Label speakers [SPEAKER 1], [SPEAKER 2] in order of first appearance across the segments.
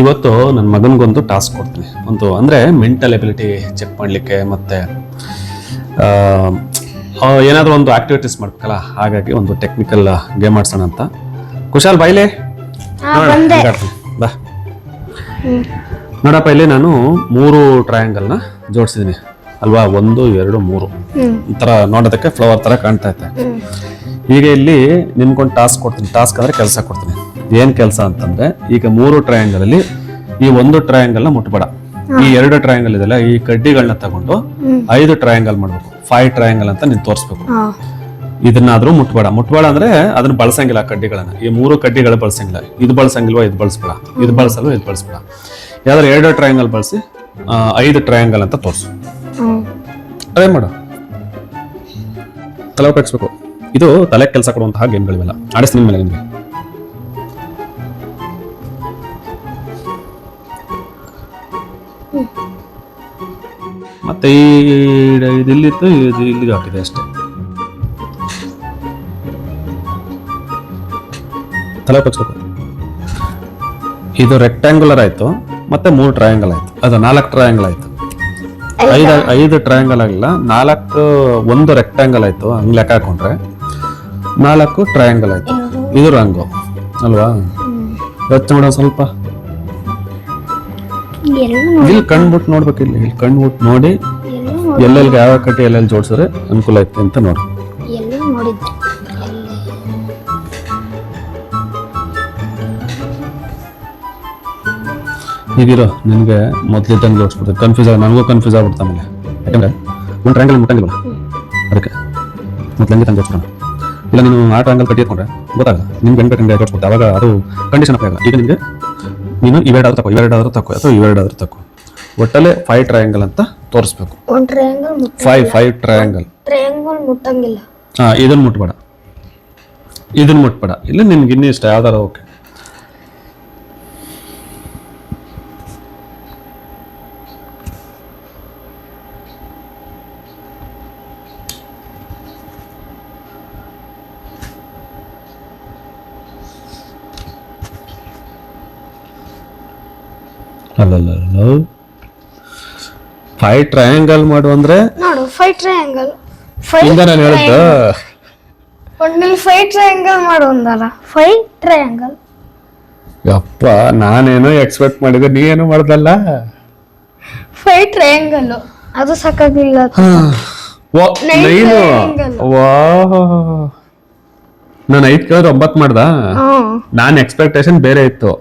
[SPEAKER 1] ಇವತ್ತು ನನ್ನ ಮಗನಿಗೊಂದು ಟಾಸ್ಕ್ ಕೊಡ್ತೀನಿ. ಒಂದು ಅಂದರೆ ಮೆಂಟಲ್ ಎಬಿಲಿಟಿ ಚೆಕ್ ಮಾಡಲಿಕ್ಕೆ ಮತ್ತು ಏನಾದರೂ ಒಂದು ಆಕ್ಟಿವಿಟೀಸ್ ಮಾಡ್ಬೇಕಲ್ಲ, ಹಾಗಾಗಿ ಒಂದು ಟೆಕ್ನಿಕಲ್ ಗೇಮ್ ಆಡ್ಸೋಣ ಅಂತ. ಕುಶಾಲ್ ಬಾಯ್ಲೆ ಬಾ. ನೋಡಪ್ಪ, ಇಲ್ಲಿ ನಾನು 3 ಟ್ರಯಾಂಗಲ್ನ ಜೋಡಿಸಿದ್ದೀನಿ ಅಲ್ವಾ. 1 2 3 ಒಂಥರ ನೋಡೋದಕ್ಕೆ ಫ್ಲವರ್ ಥರ ಕಾಣ್ತಾ ಇತ್ತೆ. ಈಗ ಇಲ್ಲಿ ನಿನ್ಗೊಂದು ಟಾಸ್ಕ್ ಕೊಡ್ತೀನಿ. ಟಾಸ್ಕ್ ಅಂದರೆ ಕೆಲಸ ಕೊಡ್ತೀನಿ. ಏನು ಕೆಲಸ ಅಂತಂದ್ರೆ, ಈಗ 3 ಟ್ರಯಾಂಗಲ್ ಅಲ್ಲಿ ಈ 1 ಟ್ರಯಾಂಗಲ್ನ ಮುಟ್ಬೇಡ. ಈ 2 ಟ್ರಯಾಂಗಲ್ ಇದೆಲ್ಲ, ಈ ಕಡ್ಡಿಗಳನ್ನ ತಗೊಂಡು 5 ಟ್ರಯಾಂಗಲ್ ಮಾಡ್ಬೇಕು. 5 ಟ್ರಯಾಂಗಲ್ ಅಂತ ನೀನು ತೋರಿಸ್ಬೇಕು. ಇದನ್ನಾದ್ರೂ ಮುಟ್ಬೇಡ. ಮುಟ್ಬೇಡ ಅಂದ್ರೆ ಅದನ್ನ ಬಳಸಂಗಿಲ್ಲ ಕಡ್ಡಿಗಳನ್ನ. ಈ 3 ಕಡ್ಡಿಗಳು ಬಳಸಂಗಿಲ್ಲ. ಇದು ಬಳಸಂಗಿಲ್ವಾ, ಇದು ಬಳಸ್ಬೇಡ. ಇದು ಬಳಸಲ್ವ, ಇದು ಬಳಸ್ಬೇಡ. ಯಾವ್ದಾರು 2 ಟ್ರಯಾಂಗಲ್ ಬಳಸಿ 5 ಟ್ರಯಾಂಗಲ್ ಅಂತ ತೋರಿಸು. ಟ್ರೈ ಮಾಡು. ತಲೆ ಉಪಯೋಗಿಸ್ಬೇಕು. ಇದು ತಲೆ ಕೆಲಸ ಕೊಡುವಂತಹ ಗೇಮ್ಗಳಿವೆಲ್ಲ. ಆಡಿಸ್ತೀನಿ ಮೇಲೆ ನಿಮಗೆ. ಮತ್ತೆ ಇದಿಲ್ಲಿತ್ತು, ಇದು ಇಲ್ಲಿಗೆ ಹಾಕಿದೆ ಅಷ್ಟೇ. ತಲೆ ಉಪಯೋಗಿಸ್ಬೇಕು. ಇದು ರೆಕ್ಟ್ಯಾಂಗುಲರ್ ಆಯ್ತು, ಮತ್ತೆ 3 ಟ್ರಯಾಂಗಲ್ ಆಯ್ತು. ಅದು 4 ಟ್ರಯಾಂಗಲ್ ಆಯ್ತು. 5 ಟ್ರಯಾಂಗಲ್ ಆಗಿಲ್ಲ, 1 ರೆಕ್ಟ್ಯಾಂಗಲ್ ಆಯ್ತು. ಹಂಗ್ ಲೆಕ್ಕ ಹಾಕೊಂಡ್ರೆ 4 ಟ್ರಯಾಂಗಲ್ ಆಯ್ತು. ಇದು ರಂಗು ಅಲ್ವಾ? ಯೋಚನೆ ಮಾಡೋ ಸ್ವಲ್ಪ. ಇಲ್ಲಿ ಕಣ್ಬಿಟ್ಟು ನೋಡ್ಬೇಕು. ಇಲ್ಲಿ ಕಣ್ಬಿಟ್ಟು ನೋಡಿ ಎಲ್ಲೆಲ್ಗೆ ಯಾವ ಕಟ್ಟಿ ಎಲ್ಲೆಲ್ಲಿ ಜೋಡಿಸಿದ್ರೆ ಅನುಕೂಲ ಐತೆ ಅಂತ ನೋಡಿ. ಈಗಿರೋ ನಿನಗೆ ಮೊದಲಿದ್ದಂಗೆ ಜೋಡಿಸ್ಬಿಡ್ತಾರೆ. ಕನ್ಫ್ಯೂಸ್ ಆಗಿ ನನಗೂ ಕನ್ಫ್ಯೂಸ್ ಆಗ್ಬಿಡ್ತಾ. ಆಮೇಲೆ ಯಾಕಂದ್ರೆ 1 ಟ್ರಯಾಂಗಲ್ ಮುಟ್ಟಂಗಿಲ್ವಲ್ಲ, ಅದಕ್ಕೆ ಮೊದಲಂಗೆ ತಂದು ಜೋಡಿಸ್ಬಿಡೋಣ. ಇಲ್ಲ ನೀನು 4 ಟ್ರಯಾಂಗಲ್ ಕಟ್ಟಿ ಇಟ್ಕೊಂಡ್ರೆ ಗೊತ್ತಾಗಲ್ಲ. ನಿಮ್ಗೆ ಹೆಂಗೆ ಜೋಡಿಸ್ಬಿಡ್ತೆ. ಅವಾಗ ಅದು ಕಂಡೀಷನ್ ಅಪ್ಲೈ ಆಗಲ್ಲ. ಈಗ ನಿಮಗೆ ನೀನು ಇವೆರಡಾದ್ರೂ ತಗೋ, ಇವೆರಡಾದ್ರೂ ತಗೋ, ಅಥವಾ ಇವೆರಡಾದ್ರೂ ತಗೋ. ಒಟ್ಟಲ್ಲೇ 5 ಟ್ರಯಾಂಗಲ್ ಅಂತ ತೋರಿಸ್ಬೇಕು. 5 ಟ್ರಯಾಂಗಲ್
[SPEAKER 2] ಮುಟ್ಟಂಗಿಲ್ಲ.
[SPEAKER 1] ಇದನ್ನ ಮುಟ್ಬೇಡ, ಇದನ್ನ ಮುಟ್ಬೇಡ. ಇಲ್ಲ ನಿನ್ಗೆ ಇನ್ನೂ ಇಷ್ಟ ಯಾವ್ದಾರ ಓಕೆ. ಅಲ್ಲ 5 ಟ್ರಯಾಂಗಲ್ ಮಾಡು ಅಂದ್ರೆ
[SPEAKER 2] ನೋಡು. 5 ಟ್ರಯಾಂಗಲ್
[SPEAKER 1] ಇಂದ ನಾನು ಹೇಳಿದ್ದು.
[SPEAKER 2] ಒಂದಲ್ಲಿ 5 ಟ್ರಯಾಂಗಲ್ ಮಾಡು ಅಂದಲ್ಲ. 5 ಟ್ರಯಾಂಗಲ್.
[SPEAKER 1] ಯಪ್ಪ, ನಾನೇನೋ ಎಕ್ಸ್ಪೆಕ್ಟ್ ಮಾಡಿದೆ, ನೀ ಏನೋ ಮಾಡ್ದಲ್ಲ.
[SPEAKER 2] 5 ಟ್ರಯಾಂಗಲ್ ಅದು ಸಾಕಾಗಿಲ್ಲ.
[SPEAKER 1] ನಾನು 5 ಕೇಳಿದ್ರೆ 9 ಮಾಡ್ದ. ನಾನು ಎಕ್ಸ್ಪೆಕ್ಟೇಷನ್ ಬೇರೆ ಇತ್ತು,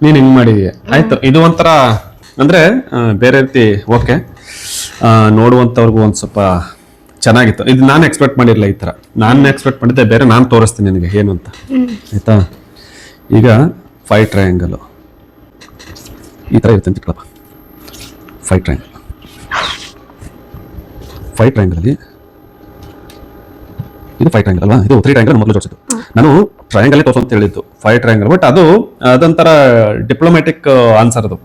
[SPEAKER 1] ನೀನ್ ಹಿಂಗ್ ಮಾಡಿದೀಯ. ಆಯ್ತು, ಇದು ಒಂಥರ ಅಂದ್ರೆ ಬೇರೆ ರೀತಿ. ಓಕೆ, ನೋಡುವಂತವ್ರಿಗೂ ಒಂದ್ ಸ್ವಲ್ಪ ಚೆನ್ನಾಗಿತ್ತು. ಇದು ನಾನು ಎಕ್ಸ್ಪೆಕ್ಟ್ ಮಾಡಿರ್ಲಿಲ್ಲ ಈ ತರ. ನಾನು ಎಕ್ಸ್ಪೆಕ್ಟ್ ಮಾಡಿದ್ದೆ ಬೇರೆ. ನಾನು ತೋರಿಸ್ತೀನಿ ನಿನಗೆ ಏನು ಅಂತ, ಆಯ್ತಾ? ಈಗ 5 ಟ್ರಯಾಂಗಲ್ ಈ ತರ ಇರುತ್ತೆ ಅಂತ ಇಟ್ಕೊಳಪ್ಪ. 5 ಟ್ರಯಾಂಗಲ್, 5 ಟ್ರಯಾಂಗಲ್ ಅಲ್ಲಿ ಇದು 5 ಟ್ರಯಾಂಗಲ್ ಅಲ್ವಾ? ಇದು 3 ಟ್ರಯಾಂಗಲ್ ಮೊದಲು ಜೋಡಿಸಿದ್ದು. ನಾನು ಟ್ರಯಾಂಗಲ್ ತೋರಿಸು ಅಂತ ಹೇಳಿದ್ದು 5 ಟ್ರಯಾಂಗಲ್. ಬಟ್ ಅದೊಂಥರ ಡಿಪ್ಲೊಮ್ಯಾಟಿಕ್ ಆನ್ಸರ್ ಅದು.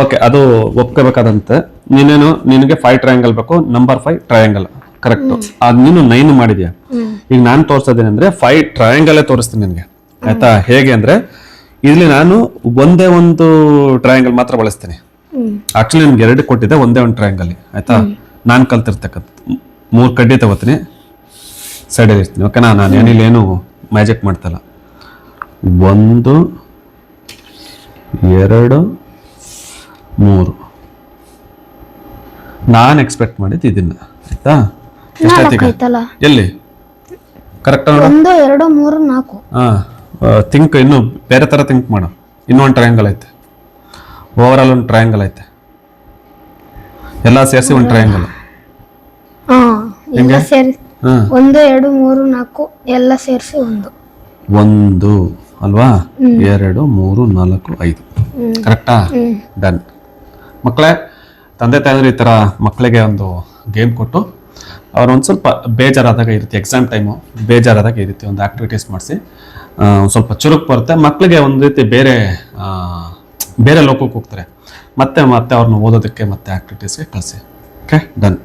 [SPEAKER 1] ಓಕೆ, ಅದು ಒಪ್ಕೋಬೇಕಾದಂತೆ. ನಿನಗೆ 5 ಟ್ರಯಾಂಗಲ್ ಬೇಕು. Number 5 triangle correct. ಅದು ನೀನು 9 ಮಾಡಿದ್ಯಾ. ಈಗ ನಾನು ತೋರಿಸೋದೇನೆ ಅಂದ್ರೆ 5 ಟ್ರಯಾಂಗಲ್ ತೋರಿಸ್ತೀನಿ ನಿನಗೆ, ಆಯ್ತಾ? ಹೇಗೆ ಅಂದ್ರೆ ಇಲ್ಲಿ ನಾನು ಒಂದೇ ಒಂದು ಟ್ರಯಾಂಗಲ್ ಮಾತ್ರ ಬಳಸ್ತೀನಿ. ಆಕ್ಚುಲಿ ನಿನ್ಗೆ 2 ಕೊಟ್ಟಿದ್ದೆ, ಒಂದೇ ಒಂದು ಟ್ರಯಾಂಗಲ್, ಆಯ್ತಾ? ನಾನು ಕಲ್ತಿರ್ತಕ್ಕಂಥ 3 ಕಡ್ಡಿ ತಗೋತೀನಿ, ಸೈಡಲ್ಲಿ ಇರ್ತೀನಿ. ಓಕೆನಾ? ನಾನು ಏನಿಲ್ಲ, ಏನು ಮ್ಯಾಜಿಕ್ ಮಾಡ್ತಲ್ಲ. 1 2 3 ನಾನು ಎಕ್ಸ್ಪೆಕ್ಟ್ ಮಾಡಿದ್ದು ಇದನ್ನ, ಆಯ್ತಾ? ಎಲ್ಲಿ ಕರೆಕ್ಟ್?
[SPEAKER 2] 1 2 3 4.
[SPEAKER 1] ಥಿಂಕ್, ಇನ್ನು ಬೇರೆ ತರ ಥಿಂಕ್ ಮಾಡು. ಇನ್ನೊಂದು ಟ್ರಯಾಂಗಲ್ ಐತೆ, ಓವರ್ ಆಲ್ ಒಂದು ಟ್ರಯಾಂಗಲ್ ಐತೆ, ಎಲ್ಲ ಸೇರಿಸಿ ಒಂದು ಟ್ರಯಾಂಗಲ್.
[SPEAKER 2] ಎಲ್ಲ ಸೇರಿ 1 2 3 4 ಎಲ್ಲ ಸೇರಿಸಿ 1
[SPEAKER 1] ಅಲ್ವಾ? 2 3 4 5 ಕರೆಕ್ಟಾ? ಡನ್. ಮಕ್ಕಳೇ, ತಂದೆ ತಾಯಿದ್ರು ಈ ತರ ಮಕ್ಕಳಿಗೆ ಒಂದು ಗೇಮ್ ಕೊಟ್ಟು ಅವ್ರು ಒಂದು ಸ್ವಲ್ಪ ಬೇಜಾರಾದಾಗ ಈ ರೀತಿ ಎಕ್ಸಾಮ್ ಟೈಮು ಬೇಜಾರಾದಾಗ ಈ ರೀತಿ ಒಂದು ಆಕ್ಟಿವಿಟೀಸ್ ಮಾಡಿಸಿ ಸ್ವಲ್ಪ ಚುರುಕು ಬರುತ್ತೆ ಮಕ್ಕಳಿಗೆ. ಒಂದು ರೀತಿ ಬೇರೆ ಲೋಕಕ್ಕೆ ಹೋಗ್ತಾರೆ. ಮತ್ತೆ ಅವ್ರನ್ನ ಓದೋದಕ್ಕೆ ಮತ್ತೆ ಆಕ್ಟಿವಿಟೀಸ್ಗೆ ಕಳಿಸಿ. Okay, done.